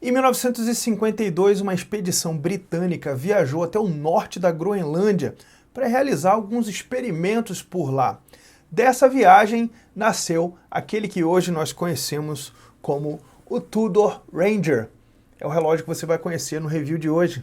Em 1952, uma expedição britânica viajou até o norte da Groenlândia para realizar alguns experimentos por lá. Dessa viagem nasceu aquele que hoje nós conhecemos como o Tudor Ranger. É o relógio que você vai conhecer no review de hoje.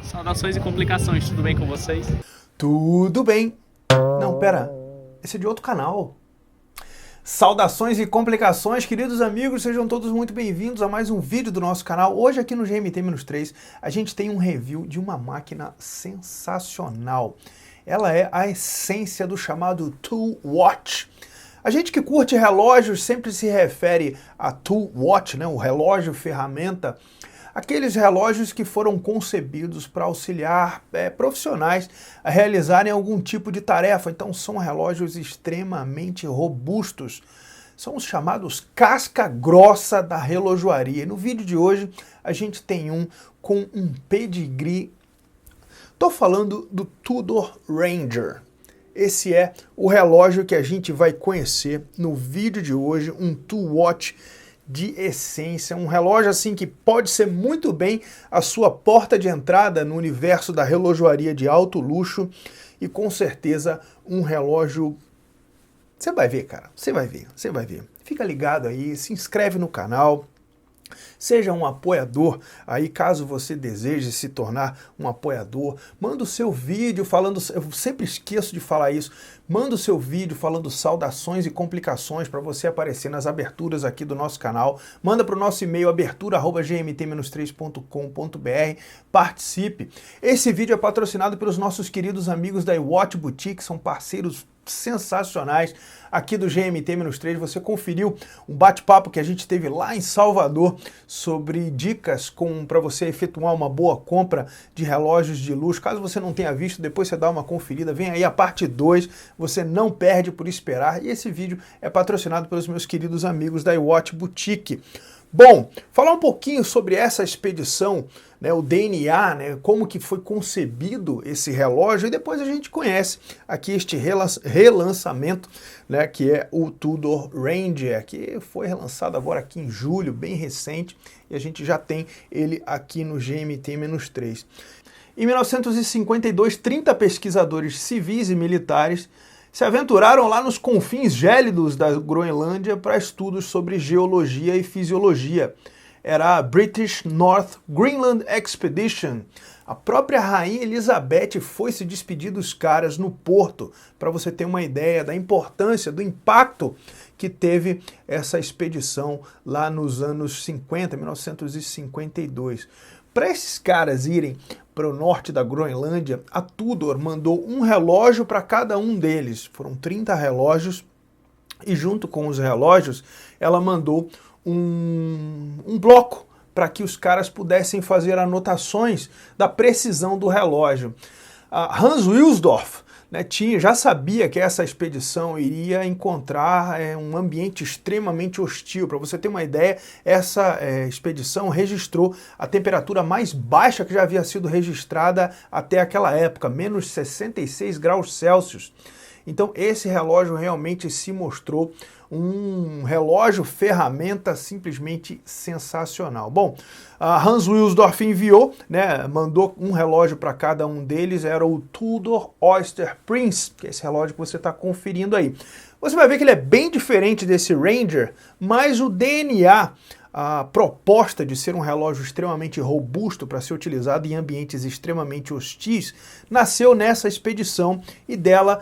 Saudações e complicações, tudo bem com vocês? Tudo bem. Não, pera, esse é de outro canal. Saudações e complicações, queridos amigos, sejam todos muito bem-vindos a mais um vídeo do nosso canal. Hoje aqui no GMT-3 a gente tem um review de uma máquina sensacional. Ela é a essência do chamado Tool Watch. A gente que curte relógios sempre se refere a Tool Watch, né, o relógio ferramenta, aqueles relógios que foram concebidos para auxiliar profissionais a realizarem algum tipo de tarefa. Então são relógios extremamente robustos. São os chamados casca grossa da relojoaria. E no vídeo de hoje a gente tem um com um pedigree. Estou falando do Tudor Ranger. Esse é o relógio que a gente vai conhecer no vídeo de hoje, um Tool Watch de essência, um relógio assim que pode ser muito bem a sua porta de entrada no universo da relojoaria de alto luxo e com certeza um relógio. Você vai ver, cara, você vai ver. Fica ligado aí, se inscreve no canal. Seja um apoiador, aí caso você deseje se tornar um apoiador, manda o seu vídeo falando, eu sempre esqueço de falar isso, manda o seu vídeo falando saudações e complicações para você aparecer nas aberturas aqui do nosso canal, manda para o nosso e-mail abertura@gmt-3.com.br, participe. Esse vídeo é patrocinado pelos nossos queridos amigos da iWatch Boutique, são parceiros sensacionais aqui do GMT-3. Você conferiu um bate-papo que a gente teve lá em Salvador sobre dicas para você efetuar uma boa compra de relógios de luxo. Caso você não tenha visto, depois você dá uma conferida, vem aí a parte 2, você não perde por esperar. E esse vídeo é patrocinado pelos meus queridos amigos da iWatch Boutique. Bom, falar um pouquinho sobre essa expedição, né, o DNA, né, como que foi concebido esse relógio, e depois a gente conhece aqui este relançamento, né, que é o Tudor Ranger, que foi relançado agora aqui em julho, bem recente, e a gente já tem ele aqui no GMT-3. Em 1952, 30 pesquisadores civis e militares se aventuraram lá nos confins gélidos da Groenlândia para estudos sobre geologia e fisiologia. Era a British North Greenland Expedition. A própria Rainha Elizabeth foi se despedir dos caras no porto, para você ter uma ideia da importância, do impacto que teve essa expedição lá nos anos 50, 1952. Para esses caras irem para o norte da Groenlândia, a Tudor mandou um relógio para cada um deles. Foram 30 relógios e junto com os relógios ela mandou um bloco para que os caras pudessem fazer anotações da precisão do relógio. Hans Wilsdorf, né, já sabia que essa expedição iria encontrar um ambiente extremamente hostil. Para você ter uma ideia, essa expedição registrou a temperatura mais baixa que já havia sido registrada até aquela época, menos 66 graus Celsius. Então esse relógio realmente se mostrou um relógio ferramenta simplesmente sensacional. Bom, Hans Wilsdorf enviou, né, mandou um relógio para cada um deles, era o Tudor Oyster Prince, que é esse relógio que você está conferindo aí. Você vai ver que ele é bem diferente desse Ranger, mas o DNA, a proposta de ser um relógio extremamente robusto para ser utilizado em ambientes extremamente hostis, nasceu nessa expedição e dela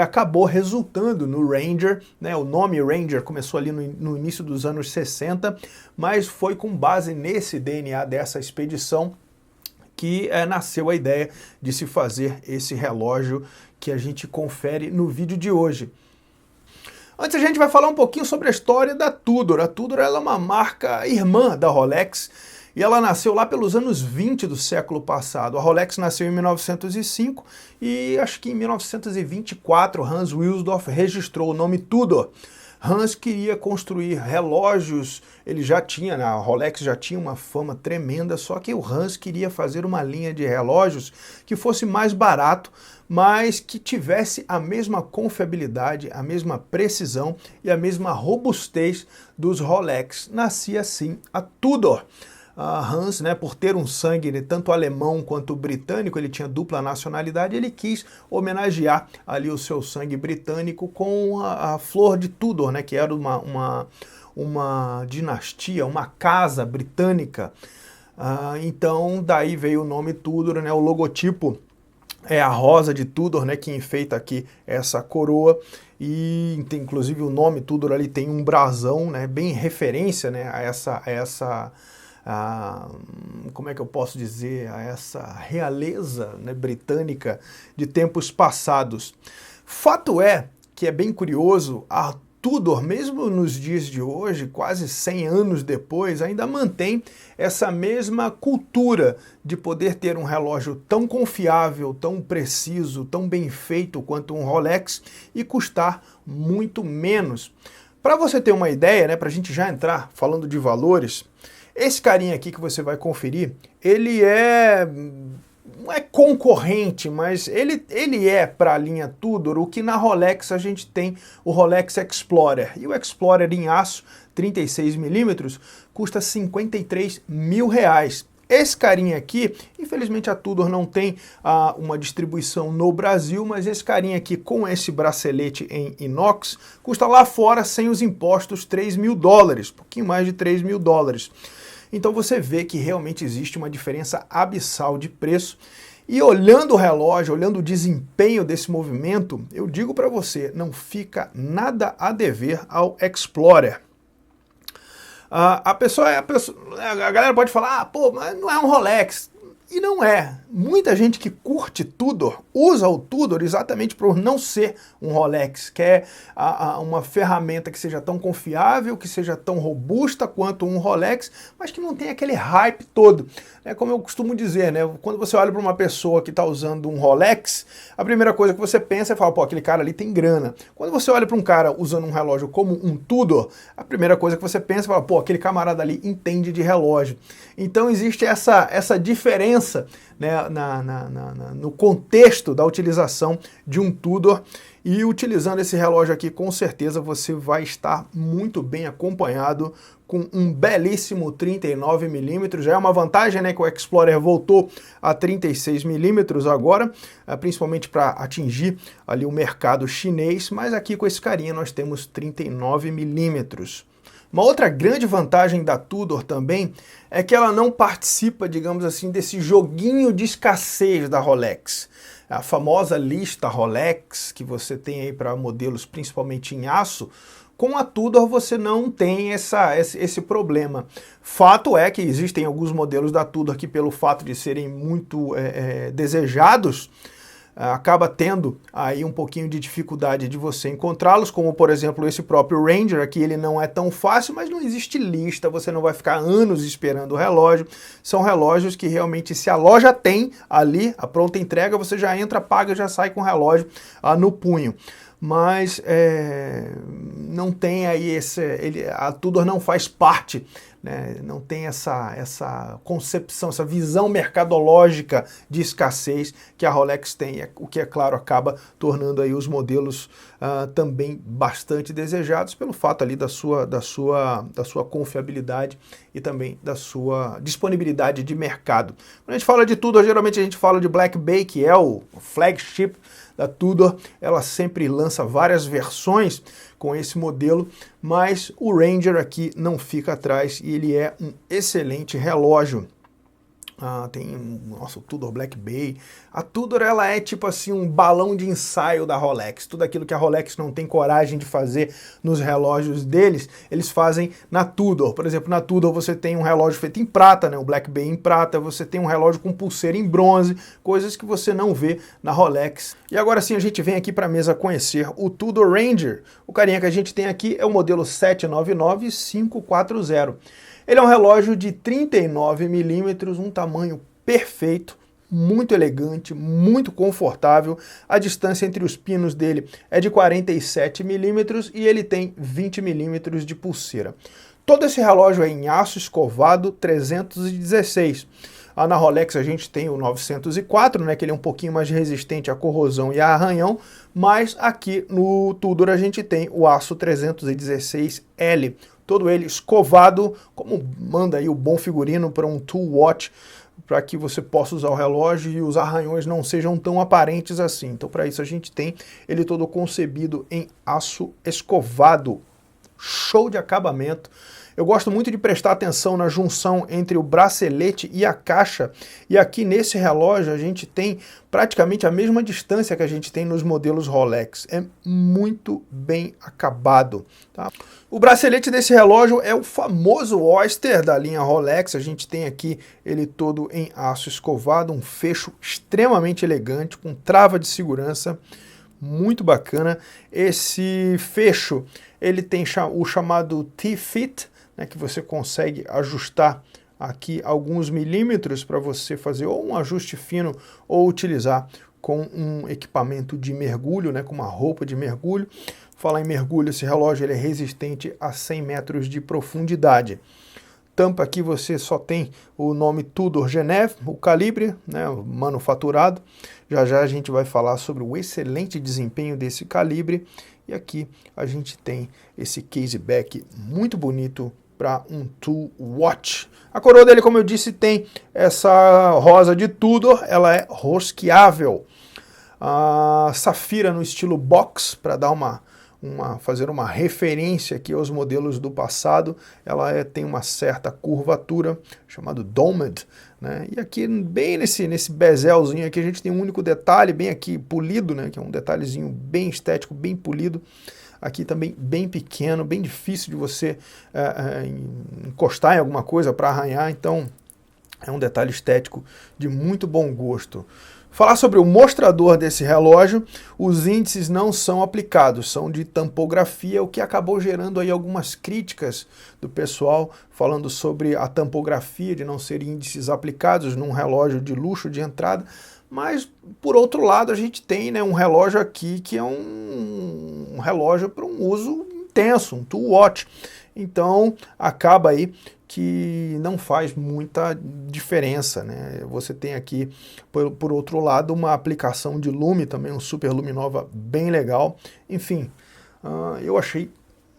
acabou resultando no Ranger, né? O nome Ranger começou ali no início dos anos 60, mas foi com base nesse DNA dessa expedição que nasceu a ideia de se fazer esse relógio que a gente confere no vídeo de hoje. Antes a gente vai falar um pouquinho sobre a história da Tudor. A Tudor ela é uma marca irmã da Rolex e ela nasceu lá pelos anos 20 do século passado. A Rolex nasceu em 1905 e acho que em 1924 Hans Wilsdorf registrou o nome Tudor. Hans queria construir relógios, ele já tinha, a Rolex já tinha uma fama tremenda, só que o Hans queria fazer uma linha de relógios que fosse mais barato, mas que tivesse a mesma confiabilidade, a mesma precisão e a mesma robustez dos Rolex. Nascia assim a Tudor. Hans, por ter um sangue tanto alemão quanto britânico, ele tinha dupla nacionalidade, ele quis homenagear ali o seu sangue britânico com a flor de Tudor, que era uma dinastia, uma casa britânica. Então daí veio o nome Tudor, o logotipo é a rosa de Tudor, que enfeita aqui essa coroa, e tem, inclusive o nome Tudor ali tem um brasão, bem referência a essa como é que eu posso dizer, a essa realeza britânica de tempos passados. Fato é que é bem curioso, a Tudor, mesmo nos dias de hoje, quase 100 anos depois, ainda mantém essa mesma cultura de poder ter um relógio tão confiável, tão preciso, tão bem feito quanto um Rolex e custar muito menos. Para você ter uma ideia, para a gente já entrar falando de valores, esse carinha aqui que você vai conferir, ele não é concorrente, mas ele é para a linha Tudor o que na Rolex a gente tem o Rolex Explorer. E o Explorer em aço, 36mm, custa 53 mil reais. Esse carinha aqui, infelizmente a Tudor não tem uma distribuição no Brasil, mas esse carinha aqui com esse bracelete em inox custa lá fora, sem os impostos, 3 mil dólares, um pouquinho mais de 3 mil dólares. Então você vê que realmente existe uma diferença abissal de preço. E olhando o relógio, olhando o desempenho desse movimento, eu digo para você, não fica nada a dever ao Explorer. A galera pode falar, pô, mas não é um Rolex. E não é. Muita gente que curte Tudor usa o Tudor exatamente por não ser um Rolex, que é uma ferramenta que seja tão confiável, que seja tão robusta quanto um Rolex, mas que não tem aquele hype todo. Como eu costumo dizer, quando você olha para uma pessoa que está usando um Rolex, a primeira coisa que você pensa é falar, pô, aquele cara ali tem grana. Quando você olha para um cara usando um relógio como um Tudor, a primeira coisa que você pensa é falar, pô, aquele camarada ali entende de relógio. Então existe essa diferença no contexto da utilização de um Tudor, e utilizando esse relógio aqui, com certeza você vai estar muito bem acompanhado com um belíssimo 39mm. Já é uma vantagem, que o Explorer voltou a 36mm agora, principalmente para atingir ali o mercado chinês, mas aqui com esse carinha nós temos 39mm. Uma outra grande vantagem da Tudor também é que ela não participa, digamos assim, desse joguinho de escassez da Rolex. A famosa lista Rolex que você tem aí para modelos principalmente em aço, com a Tudor você não tem esse problema. Fato é que existem alguns modelos da Tudor que, pelo fato de serem muito desejados, acaba tendo aí um pouquinho de dificuldade de você encontrá-los, como por exemplo esse próprio Ranger aqui, ele não é tão fácil, mas não existe lista, você não vai ficar anos esperando o relógio. São relógios que realmente, se a loja tem ali a pronta entrega, você já entra, paga e já sai com o relógio no punho. Mas não tem aí a Tudor não faz parte, não tem essa concepção, essa visão mercadológica de escassez que a Rolex tem, o que, é claro, acaba tornando aí os modelos também bastante desejados pelo fato ali da sua confiabilidade e também da sua disponibilidade de mercado. Quando a gente fala de Tudor, geralmente a gente fala de Black Bay, que é o flagship da Tudor. Ela sempre lança várias versões com esse modelo, mas o Ranger aqui não fica atrás e ele é um excelente relógio. Nossa, o Tudor Black Bay. A Tudor, ela é tipo assim um balão de ensaio da Rolex. Tudo aquilo que a Rolex não tem coragem de fazer nos relógios deles, eles fazem na Tudor. Por exemplo, na Tudor você tem um relógio feito em prata, né, o Black Bay em prata, você tem um relógio com pulseira em bronze, coisas que você não vê na Rolex. E agora sim a gente vem aqui para a mesa conhecer o Tudor Ranger. O carinha que a gente tem aqui é o modelo 799-540. Ele é um relógio de 39 milímetros, um tamanho perfeito, muito elegante, muito confortável. A distância entre os pinos dele é de 47 milímetros e ele tem 20 milímetros de pulseira. Todo esse relógio é em aço escovado 316. Na Rolex a gente tem o 904, né, que ele é um pouquinho mais resistente à corrosão e a arranhão, mas aqui no Tudor a gente tem o aço 316L. Todo ele escovado, como manda aí o bom figurino para um tool watch, para que você possa usar o relógio e os arranhões não sejam tão aparentes assim. Então para isso a gente tem ele todo concebido em aço escovado. Show de acabamento. Eu gosto muito de prestar atenção na junção entre o bracelete e a caixa, e aqui nesse relógio a gente tem praticamente a mesma distância que a gente tem nos modelos Rolex. É muito bem acabado, tá? O bracelete desse relógio é o famoso Oyster da linha Rolex. A gente tem aqui ele todo em aço escovado, um fecho extremamente elegante, com trava de segurança, muito bacana. Esse fecho ele tem o chamado T-Fit, né, que você consegue ajustar aqui alguns milímetros para você fazer ou um ajuste fino ou utilizar com um equipamento de mergulho, né, com uma roupa de mergulho. Falar em mergulho, esse relógio ele é resistente a 100 metros de profundidade. Tampa aqui você só tem o nome Tudor Geneve, o calibre, né, manufaturado. Já já a gente vai falar sobre o excelente desempenho desse calibre. E aqui a gente tem esse caseback muito bonito para um tool watch. A coroa dele, como eu disse, tem essa rosa de Tudor, ela é rosqueável. A safira no estilo box, para dar fazer uma referência aqui aos modelos do passado, ela tem uma certa curvatura, chamado domed, né? E aqui, bem nesse bezelzinho aqui, a gente tem um único detalhe, bem aqui polido, né? Que é um detalhezinho bem estético, bem polido. Aqui também bem pequeno, bem difícil de você encostar em alguma coisa para arranhar, então é um detalhe estético de muito bom gosto. Falar sobre o mostrador desse relógio, os índices não são aplicados, são de tampografia, o que acabou gerando aí algumas críticas do pessoal falando sobre a tampografia, de não ser índices aplicados num relógio de luxo de entrada. Mas, por outro lado, a gente tem, né, um relógio aqui que é um relógio para um uso intenso, um tool watch. Então, acaba aí que não faz muita diferença, né? Você tem aqui, por outro lado, uma aplicação de lume, também um super luminova bem legal. Enfim, eu achei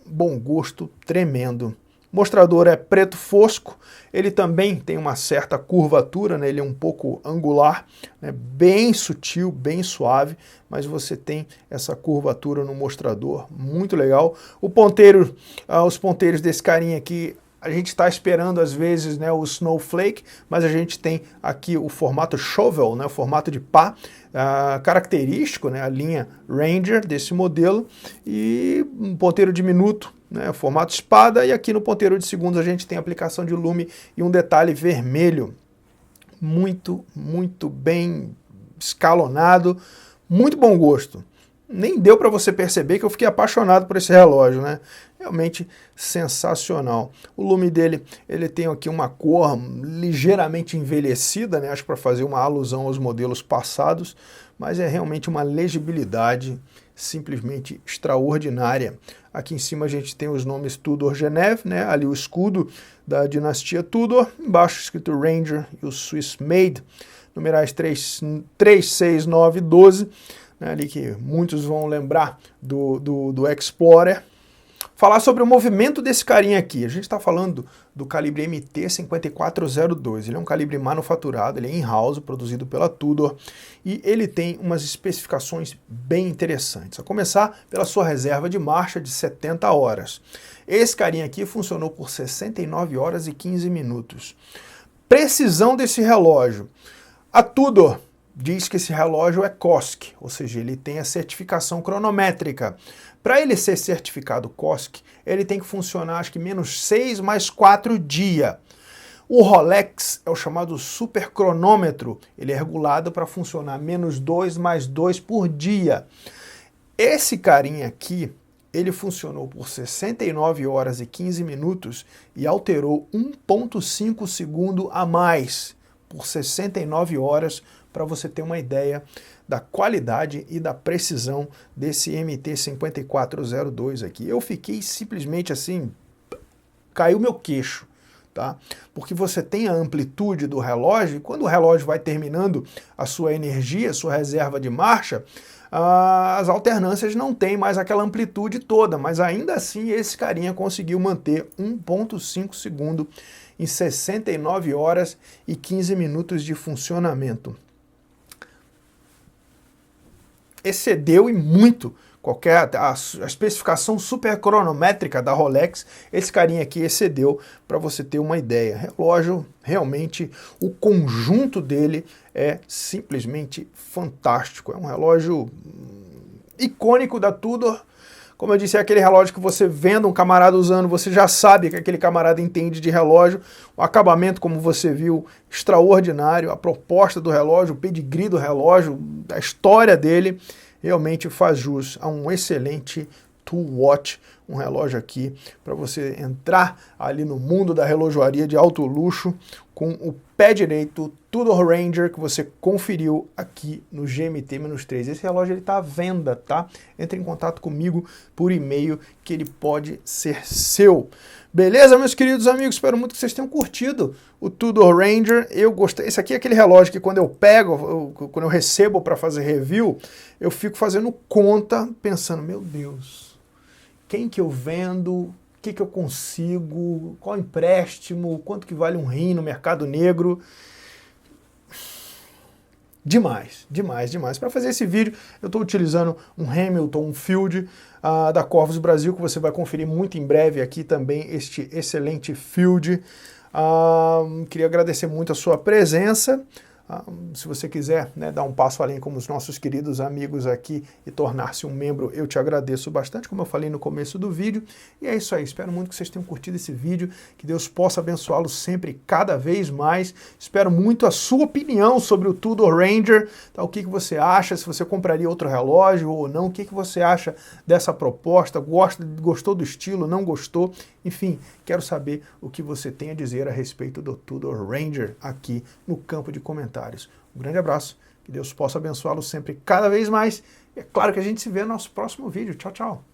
bom gosto tremendo. O mostrador é preto fosco, ele também tem uma certa curvatura, né? Ele é um pouco angular, né? Bem sutil, bem suave, mas você tem essa curvatura no mostrador, muito legal. O ponteiro, os ponteiros desse carinha aqui, a gente está esperando às vezes, né, o Snowflake, mas a gente tem aqui o formato shovel, né, o formato de pá, característico, né, a linha Ranger desse modelo, e um ponteiro diminuto, né, formato espada, e aqui no ponteiro de segundos a gente tem a aplicação de lume e um detalhe vermelho. Muito, muito bem escalonado, muito bom gosto. Nem deu para você perceber que eu fiquei apaixonado por esse relógio, né? Realmente sensacional. O lume dele, ele tem aqui uma cor ligeiramente envelhecida, né? Acho que para fazer uma alusão aos modelos passados, mas é realmente uma legibilidade simplesmente extraordinária. Aqui em cima a gente tem os nomes Tudor Geneve, né? Ali o escudo da dinastia Tudor, embaixo escrito Ranger e o Swiss Made, numerais 36912, né? Ali que muitos vão lembrar do Explorer. Falar sobre o movimento desse carinha aqui. A gente está falando do calibre MT5402. Ele é um calibre manufaturado, ele é in-house, produzido pela Tudor, e ele tem umas especificações bem interessantes. A começar pela sua reserva de marcha de 70 horas. Esse carinha aqui funcionou por 69 horas e 15 minutos. Precisão desse relógio. A Tudor diz que esse relógio é COSC, ou seja, ele tem a certificação cronométrica. Para ele ser certificado COSC, ele tem que funcionar acho que menos 6 mais 4 dias. O Rolex é o chamado supercronômetro, ele é regulado para funcionar menos 2 mais 2 por dia. Esse carinha aqui, ele funcionou por 69 horas e 15 minutos e alterou 1,5 segundo a mais por 69 horas, para você ter uma ideia da qualidade e da precisão desse MT-5402 aqui. Eu fiquei simplesmente assim, caiu meu queixo, tá? Porque você tem a amplitude do relógio, e quando o relógio vai terminando a sua energia, a sua reserva de marcha, as alternâncias não têm mais aquela amplitude toda, mas ainda assim esse carinha conseguiu manter 1,5 segundo em 69 horas e 15 minutos de funcionamento. Excedeu e muito a especificação supercronométrica da Rolex, esse carinha aqui excedeu, para você ter uma ideia. Relógio, realmente, o conjunto dele é simplesmente fantástico. É um relógio icônico da Tudor. Como eu disse, é aquele relógio que você vendo um camarada usando, você já sabe que aquele camarada entende de relógio. O acabamento, como você viu, extraordinário. A proposta do relógio, o pedigree do relógio, a história dele, realmente faz jus a um excelente Two-Watch, um relógio aqui para você entrar ali no mundo da relojoaria de alto luxo com o pé direito Tudor Ranger que você conferiu aqui no GMT-3. Esse relógio está à venda, tá? Entre em contato comigo por e-mail que ele pode ser seu. Beleza, meus queridos amigos? Espero muito que vocês tenham curtido o Tudor Ranger. Eu gostei. Esse aqui é aquele relógio que quando eu pego, quando eu recebo para fazer review, eu fico fazendo conta, pensando, meu Deus, quem que eu vendo, o que que eu consigo, qual empréstimo, quanto que vale um rim no mercado negro. Demais, demais, demais. Para fazer esse vídeo, eu estou utilizando um Hamilton, um Field da Corvus Brasil, que você vai conferir muito em breve aqui também, este excelente Field. Queria agradecer muito a sua presença. Se você quiser, né, dar um passo além como os nossos queridos amigos aqui e tornar-se um membro, eu te agradeço bastante, como eu falei no começo do vídeo. E é isso aí, espero muito que vocês tenham curtido esse vídeo, que Deus possa abençoá-los sempre, cada vez mais. Espero muito a sua opinião sobre o Tudor Ranger, tá? O que você acha, se você compraria outro relógio ou não, o que você acha dessa proposta, gostou do estilo, não gostou? Enfim, quero saber o que você tem a dizer a respeito do Tudor Ranger aqui no campo de comentários. Um grande abraço, que Deus possa abençoá-lo sempre cada vez mais. E é claro que a gente se vê no nosso próximo vídeo. Tchau, tchau.